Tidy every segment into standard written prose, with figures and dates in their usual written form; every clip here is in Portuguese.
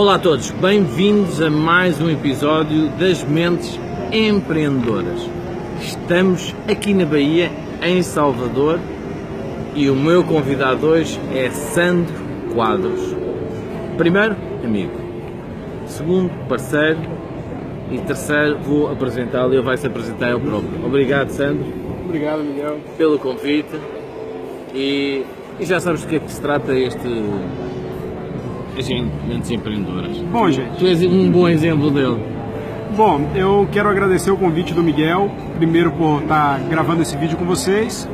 Olá a todos, bem-vindos a mais um episódio das Mentes Empreendedoras. Estamos aqui na Bahia, em Salvador, e o meu convidado hoje é Sandro Quadros. Primeiro, amigo. Segundo, parceiro. E terceiro, vou apresentá-lo e ele vai se apresentar ele próprio. Obrigado, Sandro. Obrigado, Miguel. Pelo convite. E já sabes do que é que se trata as Mentes Empreendedoras. Bom, gente. Tu és um bom exemplo dele. Bom, eu quero agradecer o convite do Miguel, primeiro por estar gravando esse vídeo com vocês.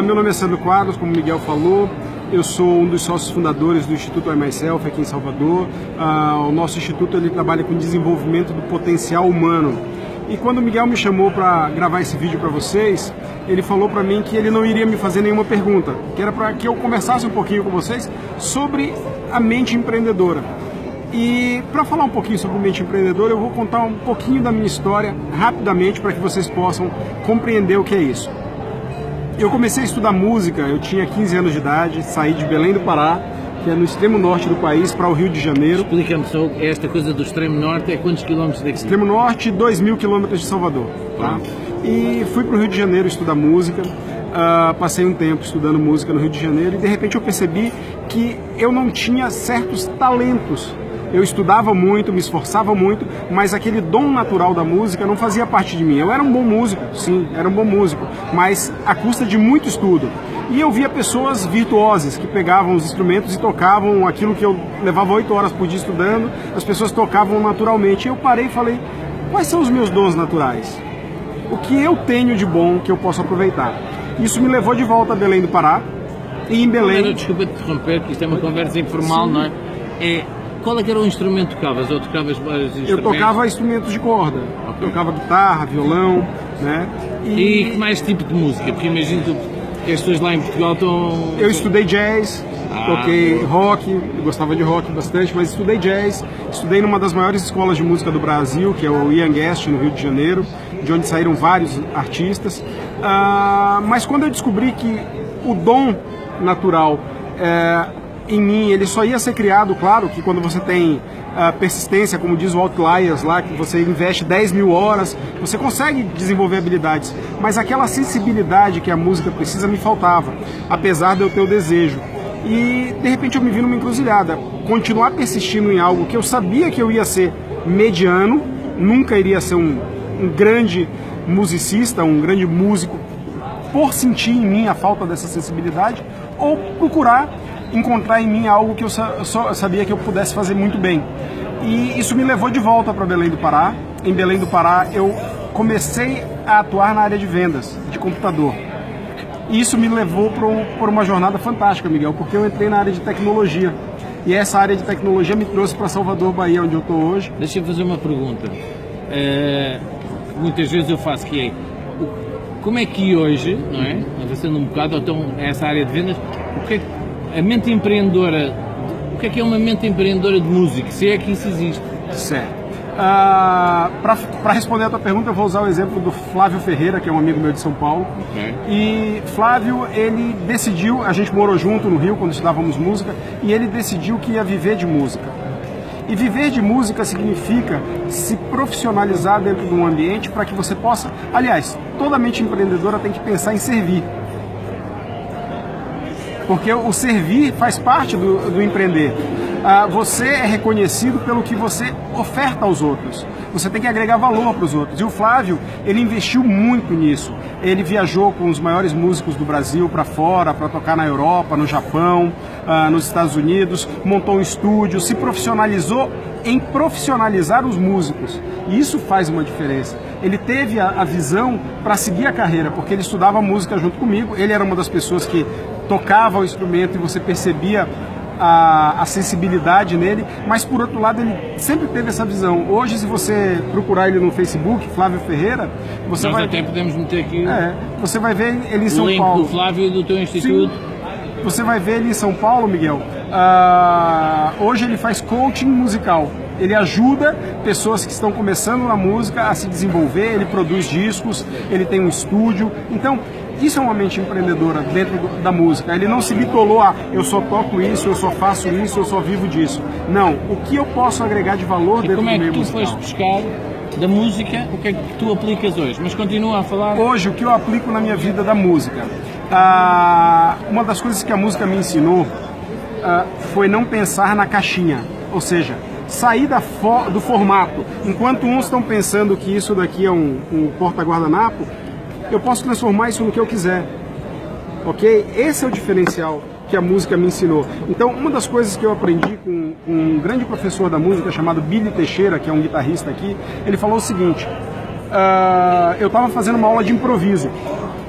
Meu nome é Sandro Quadros, como o Miguel falou. Eu sou um dos sócios fundadores do Instituto I Myself aqui em Salvador. O nosso instituto ele trabalha com desenvolvimento do potencial humano. E quando o Miguel me chamou para gravar esse vídeo para vocês, ele falou para mim que ele não iria me fazer nenhuma pergunta, que era para que eu conversasse um pouquinho com vocês sobre a mente empreendedora. E para falar um pouquinho sobre a mente empreendedora, eu vou contar um pouquinho da minha história rapidamente para que vocês possam compreender o que é isso. Eu comecei a estudar música, eu tinha 15 anos de idade, saí de Belém do Pará, que é no extremo norte do país, para o Rio de Janeiro. Explica-me só, esta coisa do extremo norte é quantos quilómetros daqui? Extremo norte, 2.000 quilômetros de Salvador. Tá? E fui para o Rio de Janeiro estudar música, passei um tempo estudando música no Rio de Janeiro e de repente eu percebi que eu não tinha certos talentos. Eu estudava muito, me esforçava muito, mas aquele dom natural da música não fazia parte de mim. Eu era um bom músico, sim, era um bom músico, mas à custa de muito estudo. E eu via pessoas virtuosas que pegavam os instrumentos e tocavam aquilo que eu levava 8 horas por dia estudando, as pessoas tocavam naturalmente. E eu parei e falei, quais são os meus dons naturais? O que eu tenho de bom que eu posso aproveitar? Isso me levou de volta a Belém do Pará, e em Belém... Desculpa te interromper, porque isto é uma conversa informal, sim. Não é? Qual é que era o instrumento que tocavas? Ou tocavas vários instrumentos? Eu tocava instrumentos de corda. Okay. Tocava guitarra, violão, né? E que mais tipo de música? Porque imagino que as pessoas lá em Portugal estão... Eu estudei jazz, toquei rock, eu gostava de rock bastante, mas estudei jazz. Estudei numa das maiores escolas de música do Brasil, que é o Ian Guest, no Rio de Janeiro, de onde saíram vários artistas. Mas quando eu descobri que o dom natural... em mim, ele só ia ser criado, claro, que quando você tem persistência, como diz o Outliers lá, que você investe 10.000 horas, você consegue desenvolver habilidades, mas aquela sensibilidade que a música precisa me faltava, apesar de eu ter o desejo. E de repente eu me vi numa encruzilhada, continuar persistindo em algo que eu sabia que eu ia ser mediano, nunca iria ser um grande musicista, um grande músico, por sentir em mim a falta dessa sensibilidade, ou procurar encontrar em mim algo que eu só sabia que eu pudesse fazer muito bem. E isso me levou de volta para Belém do Pará. Em Belém do Pará eu comecei a atuar na área de vendas, de computador. E isso me levou por uma jornada fantástica, Miguel, porque eu entrei na área de tecnologia. E essa área de tecnologia me trouxe para Salvador, Bahia, onde eu estou hoje. Deixa eu fazer uma pergunta. Muitas vezes eu faço que é, como é que hoje, não é? Avançando um bocado, então essa área de vendas, o que é a mente empreendedora, o que é uma mente empreendedora de música, se é que isso existe? Certo. Para responder a tua pergunta, eu vou usar o exemplo do Flávio Ferreira, que é um amigo meu de São Paulo. Okay. E Flávio, ele decidiu, a gente morou junto no Rio quando estudávamos música, e ele decidiu que ia viver de música. E viver de música significa se profissionalizar dentro de um ambiente para que você possa... Aliás, toda mente empreendedora tem que pensar em servir. Porque o servir faz parte do empreender. Você é reconhecido pelo que você oferta aos outros. Você tem que agregar valor para os outros. E o Flávio, ele investiu muito nisso. Ele viajou com os maiores músicos do Brasil para fora, para tocar na Europa, no Japão, nos Estados Unidos, montou um estúdio, se profissionalizou em profissionalizar os músicos. E isso faz uma diferença. Ele teve a visão para seguir a carreira, porque ele estudava música junto comigo. Ele era uma das pessoas que tocava o instrumento e você percebia a sensibilidade nele, mas por outro lado ele sempre teve essa visão. Hoje, se você procurar ele no Facebook, Flávio Ferreira, você vai... Nós até podemos meter aqui você vai ver ele em o São link Paulo. do Flávio e do teu instituto. Sim. Você vai ver ele em São Paulo, Miguel. Hoje ele faz coaching musical. Ele ajuda pessoas que estão começando na música a se desenvolver, ele produz discos, ele tem um estúdio. Então, isso é uma mente empreendedora dentro da música. Ele não se bitolou a eu só toco isso, eu só faço isso, eu só vivo disso. Não, o que eu posso agregar de valor dentro do meio musical? Como é que tu foste buscar da música, o que é que tu aplicas hoje? Mas continua a falar... Hoje, o que eu aplico na minha vida da música? Uma das coisas que a música me ensinou foi não pensar na caixinha, ou seja, sair do formato. Enquanto uns estão pensando que isso daqui é um porta-guardanapo, eu posso transformar isso no que eu quiser, ok? Esse é o diferencial que a música me ensinou. Então, uma das coisas que eu aprendi com um grande professor da música chamado Billy Teixeira, que é um guitarrista aqui, ele falou o seguinte: eu estava fazendo uma aula de improviso,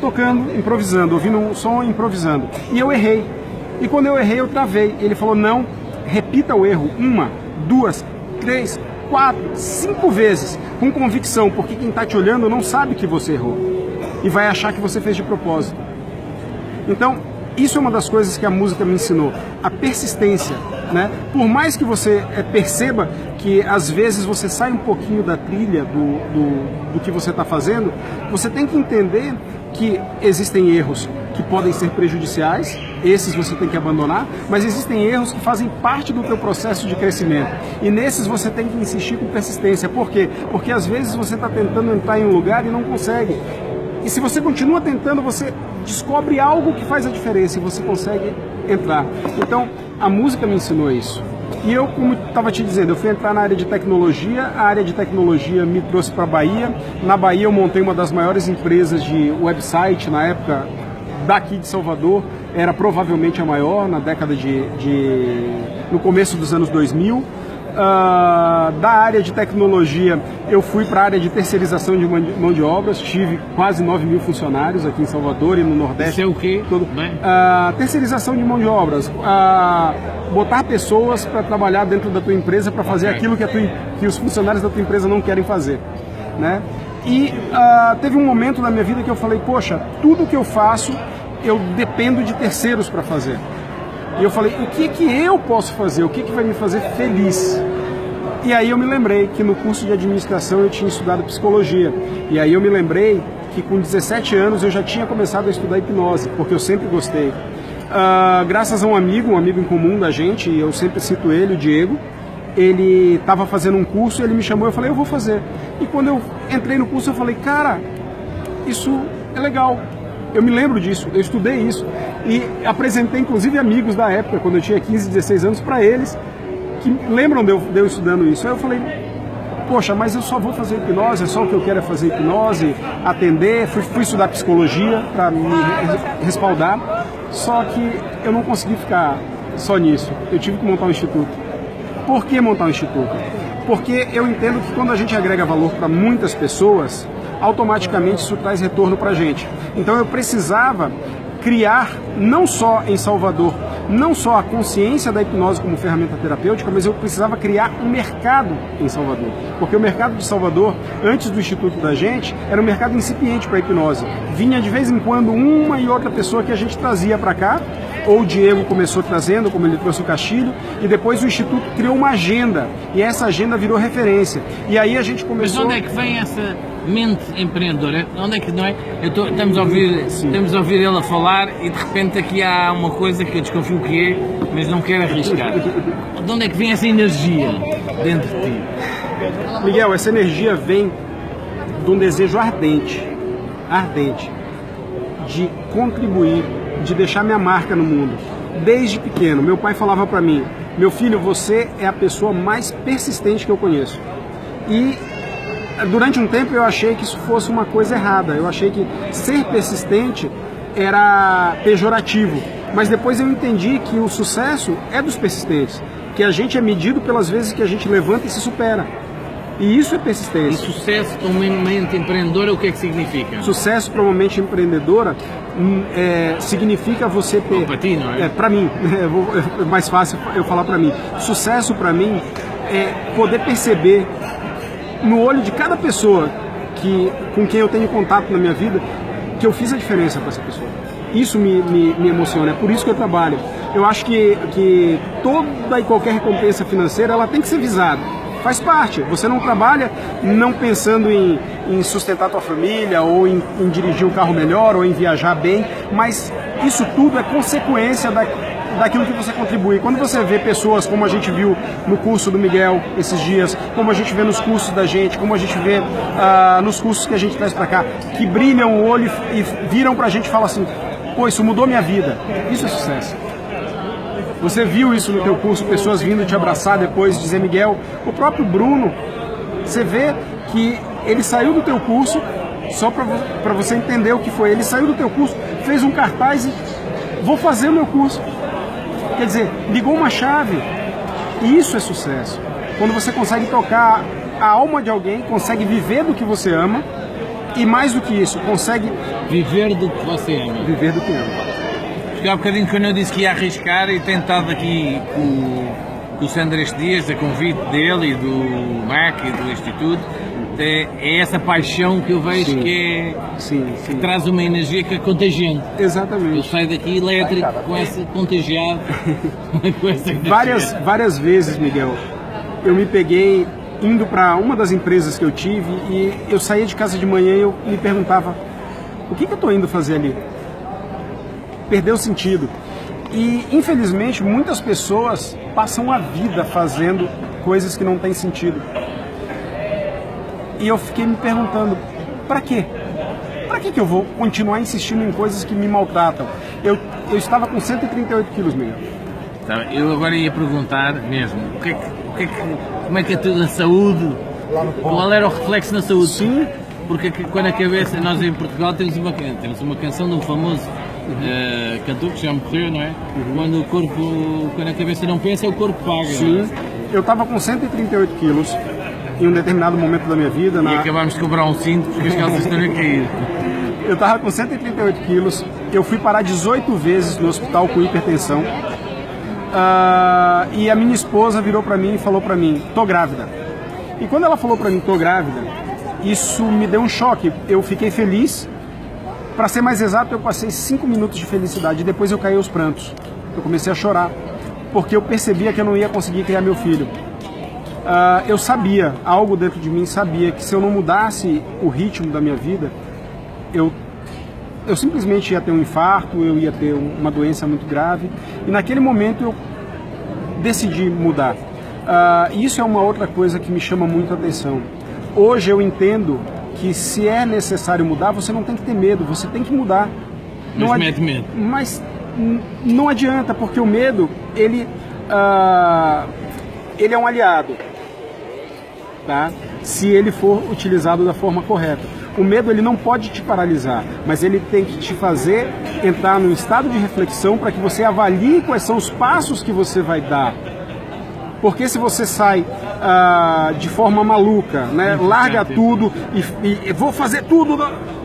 tocando, improvisando, ouvindo um som, improvisando, e eu errei. E quando eu errei, eu travei. Ele falou: não, repita o erro 1, 2, 3, 4, 5 vezes, com convicção, porque quem está te olhando não sabe que você errou e vai achar que você fez de propósito. Então, isso é uma das coisas que a música me ensinou, a persistência, né? Por mais que você perceba que às vezes você sai um pouquinho da trilha do que você está fazendo, você tem que entender que existem erros que podem ser prejudiciais, esses você tem que abandonar, mas existem erros que fazem parte do teu processo de crescimento, e nesses você tem que insistir com persistência. Por quê? Porque às vezes você está tentando entrar em um lugar e não consegue, e se você continua tentando, você descobre algo que faz a diferença e você consegue entrar. Então, a música me ensinou isso. E eu, como estava te dizendo, eu fui entrar na área de tecnologia, a área de tecnologia me trouxe para a Bahia. Na Bahia eu montei uma das maiores empresas de website, na época, daqui de Salvador, era provavelmente a maior, na década no começo dos anos 2000. Da área de tecnologia, eu fui para a área de terceirização de mão de obras, tive quase 9 mil funcionários aqui em Salvador e no Nordeste. Isso é o quê? Terceirização de mão de obras, botar pessoas para trabalhar dentro da tua empresa para fazer aquilo que os funcionários da tua empresa não querem fazer, né? E teve um momento na minha vida que eu falei: poxa, tudo que eu faço, eu dependo de terceiros para fazer. E eu falei: o que eu posso fazer? O que vai me fazer feliz? E aí eu me lembrei que no curso de administração eu tinha estudado psicologia. E aí eu me lembrei que com 17 anos eu já tinha começado a estudar hipnose, porque eu sempre gostei. Graças a um amigo em comum da gente, eu sempre cito ele, o Diego, ele estava fazendo um curso e ele me chamou, eu falei: eu vou fazer. E quando eu entrei no curso eu falei: cara, isso é legal. Eu me lembro disso, eu estudei isso e apresentei inclusive amigos da época, quando eu tinha 15, 16 anos, para eles, que lembram de eu estudando isso. Aí eu falei: poxa, mas eu só vou fazer hipnose, é só o que eu quero é fazer hipnose, atender. Fui estudar psicologia para me respaldar, só que eu não consegui ficar só nisso, eu tive que montar um instituto. Por que montar um instituto? Porque eu entendo que quando a gente agrega valor para muitas pessoas, automaticamente isso traz retorno para a gente. Então eu precisava criar, não só em Salvador, não só a consciência da hipnose como ferramenta terapêutica, mas eu precisava criar um mercado em Salvador. Porque o mercado de Salvador, antes do instituto da gente, era um mercado incipiente para a hipnose. Vinha de vez em quando uma e outra pessoa que a gente trazia para cá, ou o Diego começou trazendo, como ele trouxe o Castilho, e depois o Instituto criou uma agenda, e essa agenda virou referência. E aí a gente começou... Mas onde é que vem essa mente empreendedora? Onde é que, não é? Estamos a ouvir ele a falar e de repente aqui há uma coisa que eu desconfio que é, mas não quero arriscar. De onde é que vem essa energia dentro de ti? Miguel, essa energia vem de um desejo ardente, de contribuir, de deixar minha marca no mundo. Desde pequeno, meu pai falava para mim: meu filho, você é a pessoa mais persistente que eu conheço. E durante um tempo eu achei que isso fosse uma coisa errada. Eu achei que ser persistente era pejorativo. Mas depois eu entendi que o sucesso é dos persistentes, que a gente é medido pelas vezes que a gente levanta e se supera. E isso é persistência. E sucesso para uma mente empreendedora, o que é que significa? Sucesso para uma mente empreendedora significa você ter... Para ti, não é? Para mim, é mais fácil eu falar para mim. Sucesso para mim é poder perceber no olho de cada pessoa com quem eu tenho contato na minha vida que eu fiz a diferença para essa pessoa. Isso me emociona, é por isso que eu trabalho. Eu acho que toda e qualquer recompensa financeira ela tem que ser visada. Faz parte. Você não trabalha não pensando em sustentar tua família, ou em dirigir um carro melhor, ou em viajar bem, mas isso tudo é consequência daquilo que você contribui. Quando você vê pessoas como a gente viu no curso do Miguel esses dias, como a gente vê nos cursos da gente, como a gente vê nos cursos que a gente traz pra cá, que brilham o olho e viram pra gente e falam assim, pô, isso mudou minha vida. Isso é sucesso. Você viu isso no teu curso, pessoas vindo te abraçar depois, dizer, Miguel, o próprio Bruno, você vê que ele saiu do teu curso, só para você entender o que foi, ele saiu do teu curso, fez um cartaz e vou fazer o meu curso. Quer dizer, ligou uma chave. E isso é sucesso. Quando você consegue tocar a alma de alguém, consegue viver do que você ama, e mais do que isso, consegue viver do que você ama. Viver do que ama. Porque há bocadinho, quando eu disse que ia arriscar, e tenho estado aqui com o Sandro estes dias, a convite dele e do MAC e do Instituto, é essa paixão que eu vejo que traz uma energia que é contagiante. Exatamente. Eu saio daqui elétrico, com essa contagiado. Com essa várias vezes, Miguel, eu me peguei indo para uma das empresas que eu tive e eu saía de casa de manhã e eu me perguntava, o que eu estou indo fazer ali? Perdeu o sentido. E, infelizmente, muitas pessoas passam a vida fazendo coisas que não têm sentido. E eu fiquei me perguntando, para quê? Para que eu vou continuar insistindo em coisas que me maltratam? Eu estava com 138 quilos, Miguel. Eu agora ia perguntar mesmo, como é que é tudo a saúde? Qual era o reflexo na saúde? Sim. Porque quando a cabeça, nós em Portugal temos uma canção de um famoso cantor que já morreu, não é? Quando a cabeça não pensa, o corpo paga. Sim. Eu estava com 138 quilos em um determinado momento da minha vida. E acabámos de comprar um cinto porque as calças estão a cair. Eu estava com 138 quilos, eu fui parar 18 vezes no hospital com hipertensão. E a minha esposa virou para mim e falou para mim, tô grávida. E quando ela falou para mim, tô grávida, isso me deu um choque. Eu fiquei feliz. Para ser mais exato, eu passei 5 minutos de felicidade e depois eu caí aos prantos. Eu comecei a chorar, porque eu percebia que eu não ia conseguir criar meu filho. Eu sabia, algo dentro de mim sabia que se eu não mudasse o ritmo da minha vida, eu simplesmente ia ter um infarto, eu ia ter uma doença muito grave. E naquele momento eu decidi mudar. E isso é uma outra coisa que me chama muito a atenção. Hoje eu entendo que se é necessário mudar, você não tem que ter medo, você tem que mudar. Mas mete medo. Mas não adianta, porque o medo, ele é um aliado, tá? Se ele for utilizado da forma correta. O medo, ele não pode te paralisar, mas ele tem que te fazer entrar num estado de reflexão para que você avalie quais são os passos que você vai dar. Porque se você sai de forma maluca, né, larga tudo e vou fazer tudo,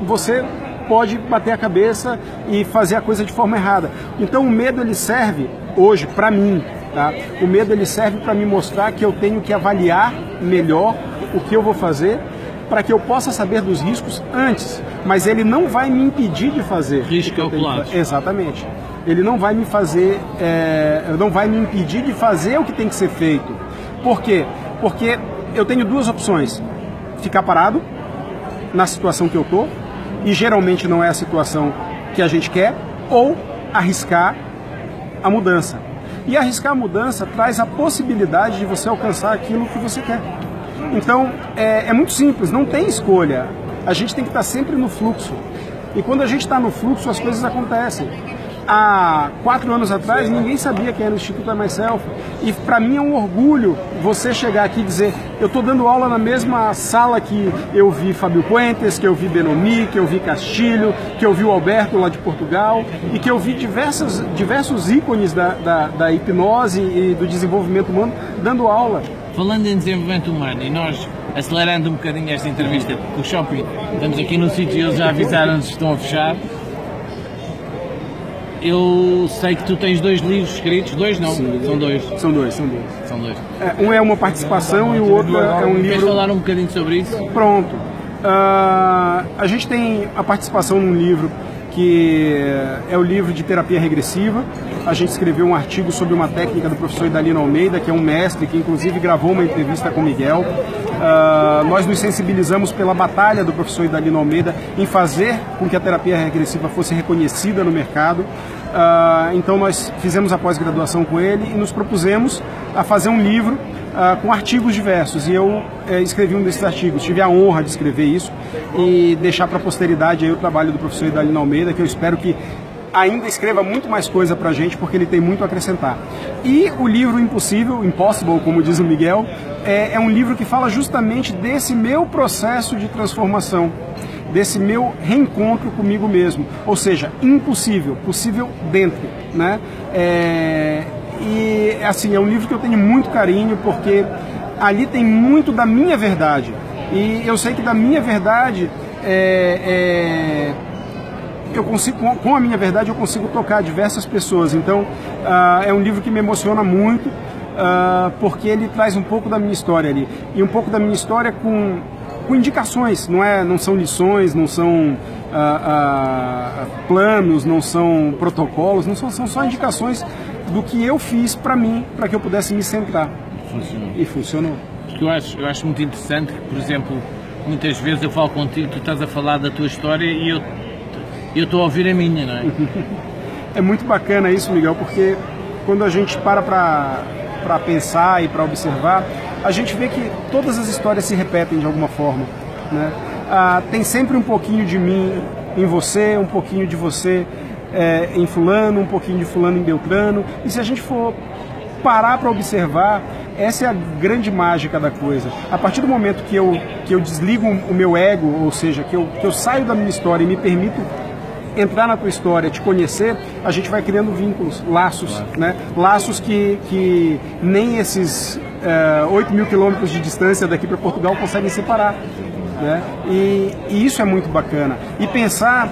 você pode bater a cabeça e fazer a coisa de forma errada. Então o medo, ele serve hoje para mim, tá? O medo, ele serve para me mostrar que eu tenho que avaliar melhor o que eu vou fazer para que eu possa saber dos riscos antes, mas ele não vai me impedir de fazer. Risco calculado. Exatamente. Ele não vai me fazer, não vai me impedir de fazer o que tem que ser feito. Por quê? Porque eu tenho duas opções: ficar parado na situação que eu tô, e geralmente não é a situação que a gente quer, ou arriscar a mudança. E arriscar a mudança traz a possibilidade de você alcançar aquilo que você quer. Então, é muito simples, não tem escolha. A gente tem que estar sempre no fluxo. E quando a gente está no fluxo, as coisas acontecem. Há 4 anos atrás, ninguém sabia quem era o Instituto I Myself. E para mim é um orgulho você chegar aqui e dizer: eu estou dando aula na mesma sala que eu vi Fábio Puentes, que eu vi Benomi, que eu vi Castilho, que eu vi o Alberto lá de Portugal, e que eu vi diversos ícones da hipnose e do desenvolvimento humano dando aula. Falando em desenvolvimento humano, e nós acelerando um bocadinho esta entrevista, porque o shopping, estamos aqui no sítio e eles já avisaram-nos que estão a fechar. Eu sei que tu tens 2 livros escritos, 2 não? Sim, são 2. São dois. Um é uma participação e o outro é um livro. Queres falar um bocadinho sobre isso? Pronto. A gente tem a participação num livro que é o livro de terapia regressiva. A gente escreveu um artigo sobre uma técnica do professor Idalino Almeida, que é um mestre que inclusive gravou uma entrevista com o Miguel. Nós nos sensibilizamos pela batalha do professor Idalino Almeida em fazer com que a terapia regressiva fosse reconhecida no mercado. Então nós fizemos a pós-graduação com ele e nos propusemos a fazer um livro com artigos diversos, e eu escrevi um desses artigos. Tive a honra de escrever isso e deixar para a posteridade aí o trabalho do professor Idalino Almeida, que eu espero que ainda escreva muito mais coisa para a gente, porque ele tem muito a acrescentar. E o livro Impossible, como diz o Miguel, é um livro que fala justamente desse meu processo de transformação, desse meu reencontro comigo mesmo, ou seja, impossível, possível dentro, né? E assim, é um livro que eu tenho muito carinho, porque ali tem muito da minha verdade, e eu sei que da minha verdade eu consigo, com a minha verdade eu consigo tocar diversas pessoas. Então é um livro que me emociona muito, porque ele traz um pouco da minha história ali, e um pouco da minha história com indicações, não são lições, não são planos, não são protocolos, são só indicações do que eu fiz para mim, para que eu pudesse me centrar. Funcionou. E funcionou. Porque eu acho muito interessante que, por exemplo, muitas vezes eu falo contigo, tu estás a falar da tua história e eu estou a ouvir a minha, não é? É muito bacana isso, Miguel, porque quando a gente para pensar e para observar, a gente vê que todas as histórias se repetem de alguma forma, né? Tem sempre um pouquinho de mim em você, um pouquinho de você em fulano, um pouquinho de fulano em Beltrano, e se a gente for parar para observar, essa é a grande mágica da coisa. A partir do momento que eu desligo o meu ego, ou seja, que eu saio da minha história e me permito entrar na tua história, te conhecer, a gente vai criando vínculos, laços, claro, né? Laços que nem esses 8 mil quilômetros de distância daqui para Portugal conseguem separar, né? E isso é muito bacana. E pensar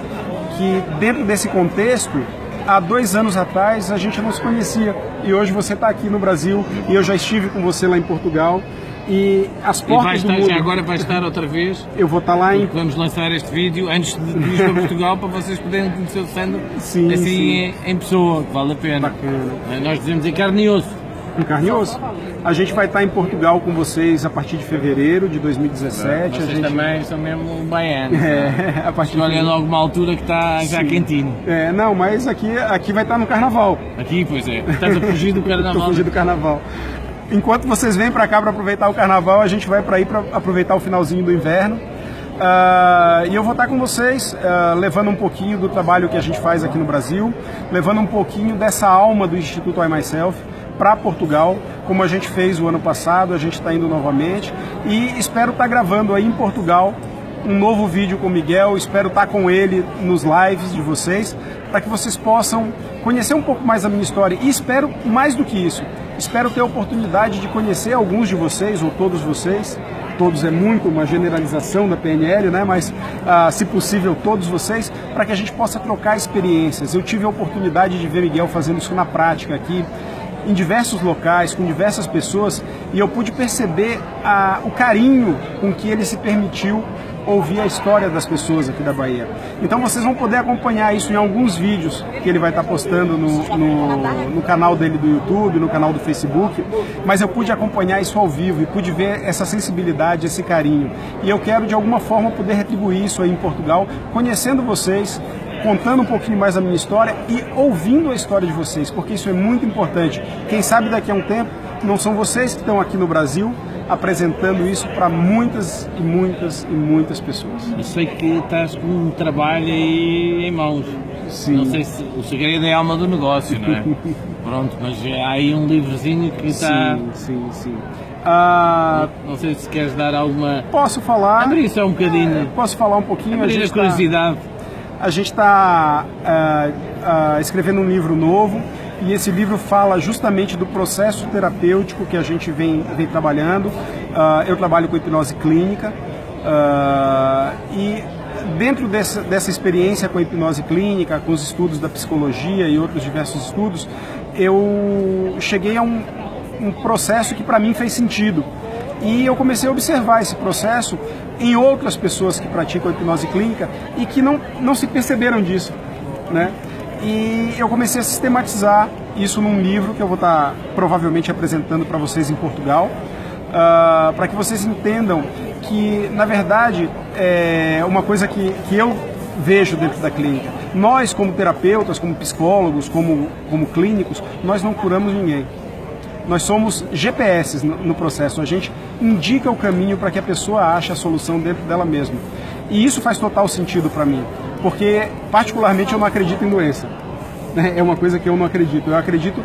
que dentro desse contexto, há 2 anos atrás a gente não se conhecia, e hoje você está aqui no Brasil e eu já estive com você lá em Portugal, e as portas do mundo... Já agora vai estar outra vez. Eu vou estar lá em... Vamos lançar este vídeo antes de ir para Portugal, para vocês poderem conhecer o Sandro assim em pessoa, que vale a pena. Bacana. Nós dizemos em carne e osso. Em carne e osso. A gente vai estar em Portugal com vocês a partir de fevereiro de 2017. Vocês também são mesmo baianos. A partir olhando alguma altura que está já quentinho. Não, mas aqui vai estar no Carnaval. Aqui, pois é. Estás a fugir do Carnaval. Estou fugindo do Carnaval. Enquanto vocês vêm para cá para aproveitar o Carnaval, a gente vai para aí para aproveitar o finalzinho do inverno. E eu vou estar com vocês levando um pouquinho do trabalho que a gente faz aqui no Brasil, levando um pouquinho dessa alma do Instituto I Myself para Portugal, como a gente fez o ano passado. A gente está indo novamente e espero estar gravando aí em Portugal um novo vídeo com o Miguel. Espero estar com ele nos lives de vocês, para que vocês possam conhecer um pouco mais da minha história, e espero mais do que isso, espero ter a oportunidade de conhecer alguns de vocês, ou todos vocês. Todos é muito uma generalização da PNL, né? Mas se possível todos vocês, para que a gente possa trocar experiências. Eu tive a oportunidade de ver Miguel fazendo isso na prática aqui, em diversos locais, com diversas pessoas, e eu pude perceber o carinho com que ele se permitiu ouvir a história das pessoas aqui da Bahia. Então vocês vão poder acompanhar isso em alguns vídeos que ele vai estar postando no canal dele do YouTube, no canal do Facebook, mas eu pude acompanhar isso ao vivo e pude ver essa sensibilidade, esse carinho. E eu quero de alguma forma poder retribuir isso aí em Portugal, conhecendo vocês, contando um pouquinho mais da minha história e ouvindo a história de vocês, porque isso é muito importante. Quem sabe daqui a um tempo não são vocês que estão aqui no Brasil apresentando isso para muitas e muitas e muitas pessoas. Eu sei que estás com um trabalho aí em mãos. Sim. Não sei se o segredo é a alma do negócio, não é? Pronto, mas há aí um livrozinho que está... Sim. Não sei se queres dar alguma... Posso falar? Abrir só um bocadinho. Posso falar um pouquinho? Abrir a curiosidade. A gente está escrevendo um livro novo, e esse livro fala justamente do processo terapêutico que a gente vem trabalhando. Eu trabalho com hipnose clínica, e dentro dessa experiência com a hipnose clínica, com os estudos da psicologia e outros diversos estudos, eu cheguei a um processo que para mim fez sentido. E eu comecei a observar esse processo em outras pessoas que praticam a hipnose clínica e que não se perceberam disso. né? E eu comecei a sistematizar isso num livro que eu vou estar provavelmente apresentando para vocês em Portugal, para que vocês entendam que, na verdade, é uma coisa que eu vejo dentro da clínica. Nós, como terapeutas, como psicólogos, como clínicos, nós não curamos ninguém. Nós somos GPS no processo, a gente indica o caminho para que a pessoa ache a solução dentro dela mesma. E isso faz total sentido para mim, porque particularmente eu não acredito em doença. É uma coisa que eu não acredito. Eu acredito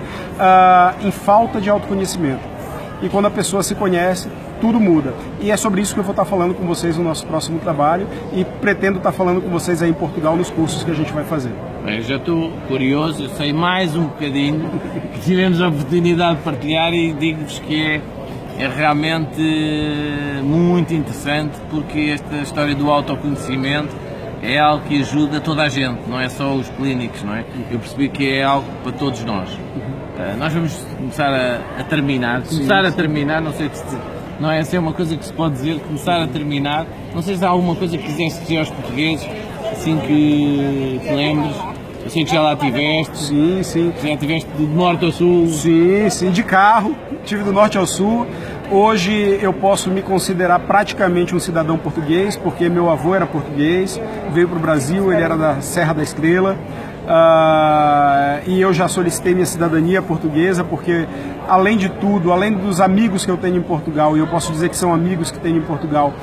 em falta de autoconhecimento. E quando a pessoa se conhece, tudo muda. E é sobre isso que eu vou estar falando com vocês no nosso próximo trabalho e pretendo estar falando com vocês aí em Portugal nos cursos que a gente vai fazer. Eu já estou curioso, eu sei mais um bocadinho, que tivemos a oportunidade de partilhar e digo-vos que é realmente muito interessante, porque esta história do autoconhecimento é algo que ajuda toda a gente, não é só os clínicos, não é? Eu percebi que é algo para todos nós. Nós vamos começar a terminar, não sei se não é assim uma coisa que se pode dizer, começar a terminar, não sei se há alguma coisa que quisesse dizer aos portugueses, assim que te lembres. Eu sei que já lá estiveste. Sim, sim. Já estiveste do norte ao sul. Sim, sim, de carro, estive do norte ao sul. Hoje eu posso me considerar praticamente um cidadão português, porque meu avô era português, veio para o Brasil, ele era da Serra da Estrela. E eu já solicitei minha cidadania portuguesa, porque além de tudo, além dos amigos que eu tenho em Portugal, e eu posso dizer que são amigos que tenho em Portugal,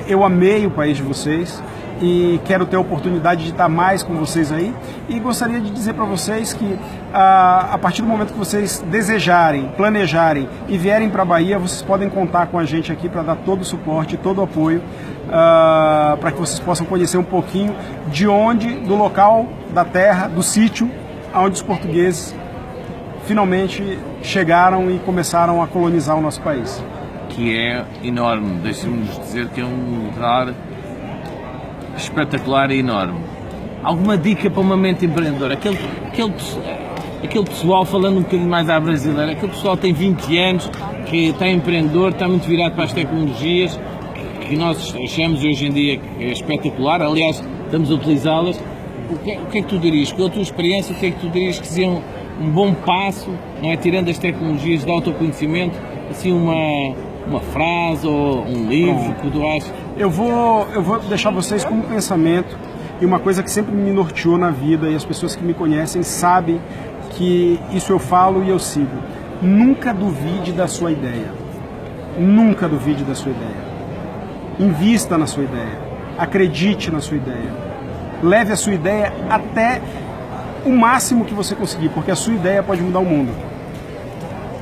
eu amei o país de vocês e quero ter a oportunidade de estar mais com vocês aí, e gostaria de dizer para vocês que a partir do momento que vocês desejarem, planejarem e vierem para a Bahia, vocês podem contar com a gente aqui para dar todo o suporte, todo o apoio, para que vocês possam conhecer um pouquinho de onde, do local, da terra, do sítio, onde os portugueses finalmente chegaram e começaram a colonizar o nosso país. Que é enorme, deixe-nos dizer que é um lugar espetacular e enorme. Alguma dica para uma mente empreendedora? Aquele pessoal, falando um bocadinho mais à brasileira, aquele pessoal que tem 20 anos, que está empreendedor, está muito virado para as tecnologias, que nós achamos hoje em dia que é espetacular, aliás, estamos a utilizá-las. O que é que tu dirias? Com a tua experiência, o que é que tu dirias que seria um bom passo, não é? Tirando as tecnologias de autoconhecimento, assim uma frase ou um livro que tu achas? Eu vou deixar vocês com um pensamento e uma coisa que sempre me norteou na vida, e as pessoas que me conhecem sabem que isso eu falo e eu sigo. Nunca duvide da sua ideia. Nunca duvide da sua ideia. Invista na sua ideia. Acredite na sua ideia. Leve a sua ideia até o máximo que você conseguir, porque a sua ideia pode mudar o mundo.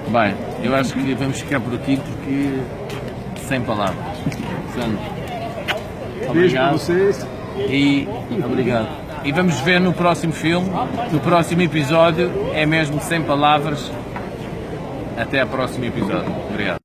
Bem, eu acho que vamos ficar por aqui, porque sem palavras. Sandro, beijo para vocês. E obrigado. E vamos ver no próximo filme, no próximo episódio, é mesmo sem palavras. Até ao próximo episódio. Obrigado.